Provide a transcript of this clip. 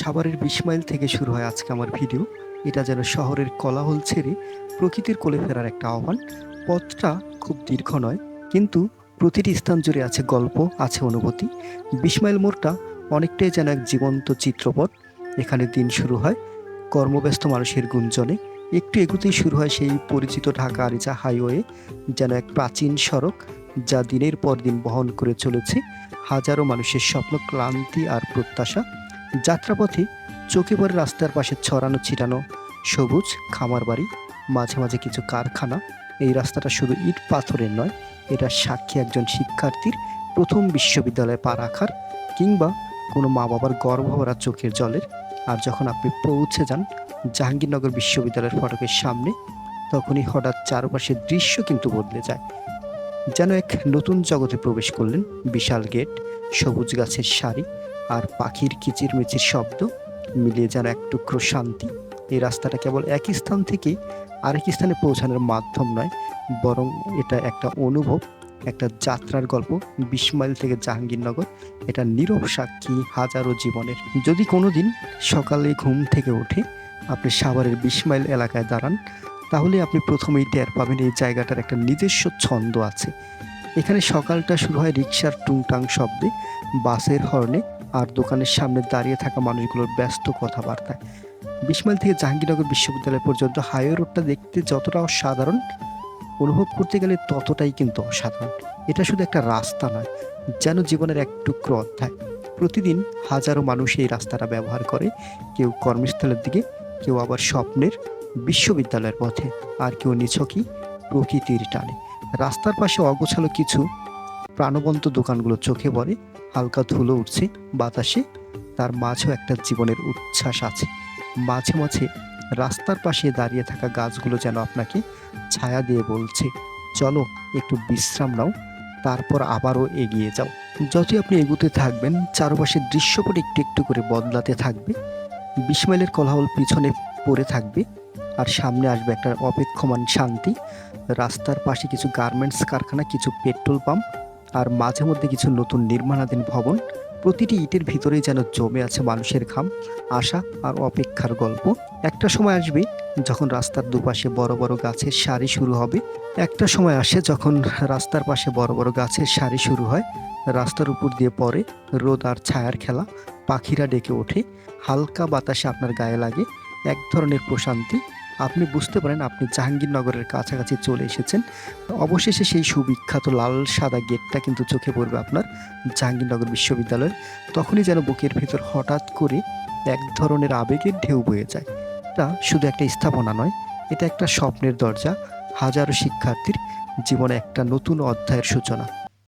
সাভারের ২০ মাইল থেকে শুরু হয় আজকে আমার ভিডিও। এটা যেন শহরের কোলাহল ছেড়ে প্রকৃতির কোলে ফেরার একটা আহ্বান। পথটা খুব দীর্ঘ নয়, কিন্তু প্রতিটি স্থান জুড়ে আছে গল্প, আছে অনুভূতি। ২০ মাইল মোড়টা অনেকটাই যেন এক জীবন্ত চিত্রপট। এখানে দিন শুরু হয় কর্মব্যস্ত মানুষের গুঞ্জনে। একটু এগুতেই শুরু হয় সেই পরিচিত ঢাকা আরিচা হাইওয়ে, যেন এক প্রাচীন সড়ক যা দিনের পর দিন বহন করে চলেছে হাজারো মানুষের স্বপ্ন, ক্লান্তি আর প্রত্যাশা। যাত্রাপথে চোখে পড়ে রাস্তার পাশে ছড়ানো ছিটানো সবুজ খামার বাড়ি, মাঝে মাঝে কিছু কারখানা। এই রাস্তাটা শুধু ইট পাথরের নয়, এটা সাক্ষী একজন শিক্ষার্থীর প্রথম বিশ্ববিদ্যালয়ে পা রাখার, কিংবা কোনো মা বাবার গর্ভভরা চোখের জলের। আর যখন আপনি পৌঁছে যান জাহাঙ্গীরনগর বিশ্ববিদ্যালয়ের ফটকের সামনে, তখনই হঠাৎ চারপাশের দৃশ্য কিন্তু বদলে যায়। যেন এক নতুন জগতে প্রবেশ করলেন। বিশাল গেট, সবুজ গাছের সারি আর পাখির কিচিরমিচির শব্দ মিলিয়ে যেন এক টুকরো শান্তি। এই রাস্তাটা কেবল এক স্থান থেকে আরেক স্থানে পৌঁছানোর মাধ্যম নয়, বরং এটা একটা অনুভব, একটা যাত্রার গল্প। ২০ মাইল থেকে জাহাঙ্গীরনগর, এটা নীরব সাক্ষী হাজারো জীবনের। যদি কোনোদিন সকালে ঘুম থেকে উঠে আপনি সাভারের ২০ মাইল এলাকায় দাঁড়ান, তাহলে আপনি প্রথমেই টের পাবেন এই জায়গাটার একটা নিজস্ব ছন্দ আছে। এখানে সকালটা শুরু হয় রিকশার টুংটাং শব্দে, বাসের হর্নে আর দোকানের সামনে দাঁড়িয়ে থাকা মানুষগুলোর ব্যস্ত কথাবার্তায়। ২০ মাইল থেকে জাহাঙ্গীরনগর বিশ্ববিদ্যালয় পর্যন্ত হাইওয়ে রোডটা দেখতে যতটা অসাধারণ, অনুভব করতে গেলে ততটাই কিন্তু অসাধারণ। এটা শুধু একটা রাস্তা নয়, যেন জীবনের এক টুকরো অধ্যায়। প্রতিদিন হাজারো মানুষ এই রাস্তাটা ব্যবহার করে, কেউ কর্মস্থলের দিকে, কেউ আবার স্বপ্নের বিশ্ববিদ্যালয়ের পথে, আর কেউ নিছকই প্রকৃতির টানে। রাস্তার পাশে অগোছালো কিছু প্রাণবন্ত দোকানগুলো চোখে পড়ে, হালকা ধুলো উঠছে বাতাসে, তার মাঝেও একটা জীবনের উচ্ছ্বাস আছে। মাঝে মাঝে রাস্তার পাশে দাঁড়িয়ে থাকা গাছগুলো যেন আপনাকে ছায়া দিয়ে বলছে, চলো একটু বিশ্রাম নাও, তারপর আবারও এগিয়ে যাও। যতই আপনি এগুতে থাকবেন, চারপাশের দৃশ্যপট একটু একটু করে বদলাতে থাকবে। ২০ মাইলের কোলাহল পিছনে পড়ে থাকবে, আর সামনে আসবে একটা অপেক্ষমান শান্তি। রাস্তার পাশে কিছু গার্মেন্টস কারখানা, কিছু পেট্রোল পাম্প, আর মাঝে মধ্যে কিছু নতুন নির্মাণাধীন ভবন। প্রতিটি ইটের ভিতরেই যেন জমে আছে মানুষের ঘাম, আশা আর অপেক্ষার গল্প। একটা সময় আসবে যখন রাস্তার দুপাশে বড় বড় গাছের সারি শুরু হবে। একটা সময় আসে যখন রাস্তার পাশে বড় বড় গাছের সারি শুরু হয়, রাস্তার উপর দিয়ে পড়ে রোদ আর ছায়ার খেলা, পাখিরা ডেকে ওঠে, হালকা বাতাসে আপনার গায়ে লাগে এক ধরনের প্রশান্তি। আপনি বুঝতে পারেন আপনি জাহাঙ্গীরনগরের কাছাকাছি চলে এসেছেন। অবশেষে সেই সুবিখ্যাত লাল সাদা গেটটা কিন্তু চোখে পড়বে আপনার, জাহাঙ্গীরনগর বিশ্ববিদ্যালয়ের। তখনই যেন বুকের ভিতর হঠাৎ করে এক ধরনের আবেগের ঢেউ বয়ে যায়। এটা শুধু একটা স্থাপনা নয়, এটা একটা স্বপ্নের দরজা, হাজারো শিক্ষার্থীর জীবনে একটা নতুন অধ্যায়ের সূচনা।